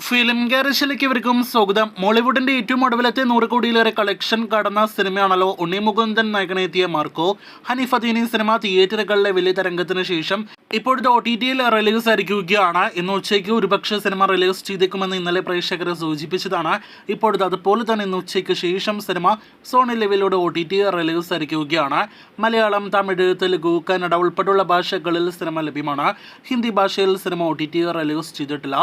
Film ഗാരേജിലേക്ക് ഇവർക്കും സ്വാഗതം. മോളിവുഡിന്റെ ഏറ്റവും ഒടുവിലത്തെ 100 കോടിയിലേറെ കളക്ഷൻ കടന്ന സിനിമയാണല്ലോ ഉണ്ണി മുകുന്ദൻ നായകനെത്തിയ മാർക്കോ. ഹനീഫ് അദീനി സിനിമ തിയേറ്ററുകളിലെ വലിയ തരംഗത്തിന് ശേഷം ഇപ്പോഴത്തെ OTT-യിൽ റിലീസ് ആയിരിക്കുകയാണ്. ഇന്ന് ഉച്ചയ്ക്ക് ഒരുപക്ഷെ സിനിമ റിലീസ് ചെയ്തേക്കുമെന്ന് ഇന്നലെ പ്രേക്ഷകർ സൂചിപ്പിച്ചതാണ്. ഇപ്പോഴത്തെ അതുപോലെ തന്നെ ഇന്ന് ഉച്ചയ്ക്ക് ശേഷം സിനിമ സോണി ലെവലിലൂടെ OTT റിലീസ് ആയിരിക്കുകയാണ്. മലയാളം, തമിഴ്, തെലുഗു, കന്നഡ ഉൾപ്പെടെയുള്ള ഭാഷകളിൽ സിനിമ ലഭ്യമാണ്. ഹിന്ദി ഭാഷയിൽ സിനിമ OTT റിലീസ് ചെയ്തിട്ടില്ല.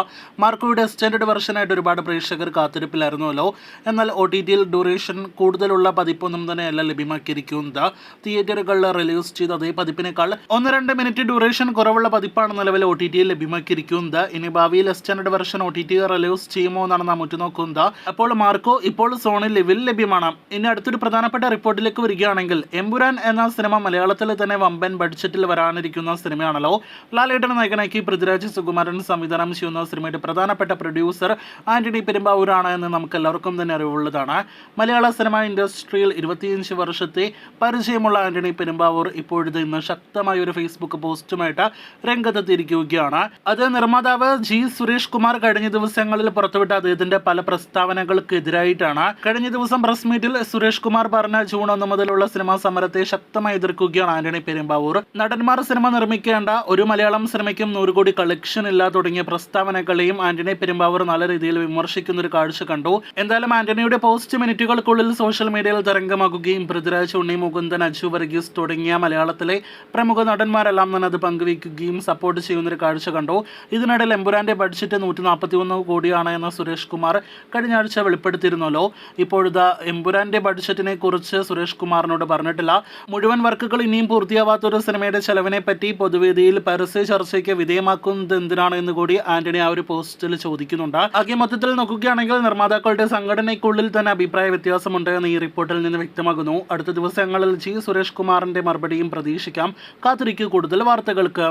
മാർക്കോയുടെ എക്സ്റ്റൻഡഡ് വെർഷനായിട്ട് ഒരുപാട് പ്രേക്ഷകർ കാത്തിരിപ്പിലായിരുന്നല്ലോ. എന്നാൽ OTT-യിൽ ഡ്യൂറേഷൻ കൂടുതലുള്ള പതിപ്പൊന്നും തന്നെയല്ല ലഭ്യമാക്കിയിരിക്കുന്നത്. തിയേറ്ററുകളിൽ റിലീസ് ചെയ്ത അതേ പതിപ്പിനേക്കാൾ 1-2 മിനിറ്റ് ഡ്യൂറേഷൻ കുറവുള്ള പതിപ്പാണ് നിലവിൽ OTT-യിൽ ലഭ്യമാക്കിയിരിക്കുന്നത്. ഇനി ഭാവിയിൽ എക്സ്റ്റൻഡഡ് വെർഷൻ OTT റിലീസ് ചെയ്യുമോ എന്നാണ് നാം ഉറ്റുനോക്കുന്നത്. അപ്പോൾ മാർക്കോ ഇപ്പോൾ സോണി ലെവലിൽ ലഭ്യമാണ്. ഇനി അടുത്തൊരു പ്രധാനപ്പെട്ട റിപ്പോർട്ടിലേക്ക് വരികയാണെങ്കിൽ, എമ്പുരാൻ എന്ന സിനിമ മലയാളത്തിൽ തന്നെ വമ്പൻ ബഡ്ജറ്റിൽ വരാനിരിക്കുന്ന സിനിമയാണല്ലോ. ലാലേട്ടൻ നായകനാക്കി പൃഥ്വിരാജ് സുകുമാരൻ സംവിധാനം ചെയ്യുന്ന സിനിമയുടെ പ്രധാനപ്പെട്ട പ്രൊഡ്യൂസർ ആന്റണി പെരുമ്പാവൂരാണ് എന്ന് നമുക്ക് എല്ലാവർക്കും തന്നെ അറിവുള്ളതാണ്. മലയാള സിനിമ ഇൻഡസ്ട്രിയിൽ 25 വർഷത്തെ പരിചയമുള്ള ആന്റണി പെരുമ്പാവൂർ ഇപ്പോഴത്തെ ഇന്ന് ശക്തമായ ഒരു ഫേസ്ബുക്ക് പോസ്റ്റുമായിട്ട് രംഗത്തെത്തിയിരിക്കുകയാണ്. അത് നിർമ്മാതാവ് G. സുരേഷ് കുമാർ കഴിഞ്ഞ ദിവസങ്ങളിൽ പുറത്തുവിട്ട അദ്ദേഹത്തിന്റെ പല പ്രസ്താവനകൾക്കെതിരായിട്ടാണ്. കഴിഞ്ഞ ദിവസം പ്രസ് മീറ്റിൽ സുരേഷ് കുമാർ പറഞ്ഞ ജൂൺ 1 മുതലുള്ള സിനിമാ സമരത്തെ ശക്തമായി എതിർക്കുകയാണ് ആന്റണി പെരുമ്പാവൂർ. നടന്മാർ സിനിമ നിർമ്മിക്കേണ്ട, ഒരു മലയാളം സിനിമയ്ക്കും 100 കോടി കളക്ഷൻ ഇല്ല തുടങ്ങിയ പ്രസ്താവനകളെയും ആന്റണി പെരുമ്പാവൂർ നല്ല രീതിയിൽ വിമർശിക്കുന്ന ഒരു കാഴ്ച കണ്ടു. എന്തായാലും ആന്റണിയുടെ പോസ്റ്റ് മിനിറ്റുകൾക്കുള്ളിൽ സോഷ്യൽ മീഡിയയിൽ തരംഗമാകുകയും പൃഥ്വിരാജ്, ഉണ്ണി മുകുന്ദൻ, അജു വർഗീസ് തുടങ്ങിയ മലയാളത്തിലെ പ്രമുഖ നടന്മാരെല്ലാം തന്നെ അത് പങ്കുവയ്ക്കുകയും സപ്പോർട്ട് ചെയ്യുന്നൊരു കാഴ്ച കണ്ടു. ഇതിനിടയിൽ എമ്പുരാന്റെ ബഡ്ജറ്റ് 141 കോടിയാണ് എന്ന് സുരേഷ് കുമാർ കഴിഞ്ഞ ആഴ്ച വെളിപ്പെടുത്തിയിരുന്നല്ലോ. ഇപ്പോഴത്തെ എമ്പുരാന്റെ ബഡ്ജറ്റിനെ കുറിച്ച് സുരേഷ് കുമാറിനോട് പറഞ്ഞിട്ടില്ല. മുഴുവൻ വർക്കുകൾ ഇനിയും പൂർത്തിയാവാത്ത ഒരു സിനിമയുടെ ചെലവിനെ പറ്റി പൊതുവേദിയിൽ പരസ്യ ചർച്ചയ്ക്ക് വിധേയമാക്കുന്നത് എന്തിനാണ് എന്ന് കൂടി ആന്റണി ആ ഒരു പോസ്റ്റിൽ ചോദിക്കുന്നുണ്ട്. ആകെ മൊത്തത്തിൽ നോക്കുകയാണെങ്കിൽ നിർമ്മാതാക്കളുടെ സംഘടനയ്ക്കുള്ളിൽ തന്നെ അഭിപ്രായ വ്യത്യാസമുണ്ട് എന്ന് ഈ റിപ്പോർട്ടിൽ നിന്ന് വ്യക്തമാകുന്നു. അടുത്ത ദിവസങ്ങളിൽ G. സുരേഷ് കുമാറിന്റെ മറുപടിയും പ്രതീക്ഷിക്കാം. കാത്തിരിക്കൂ കൂടുതൽ വാർത്തകൾക്ക്.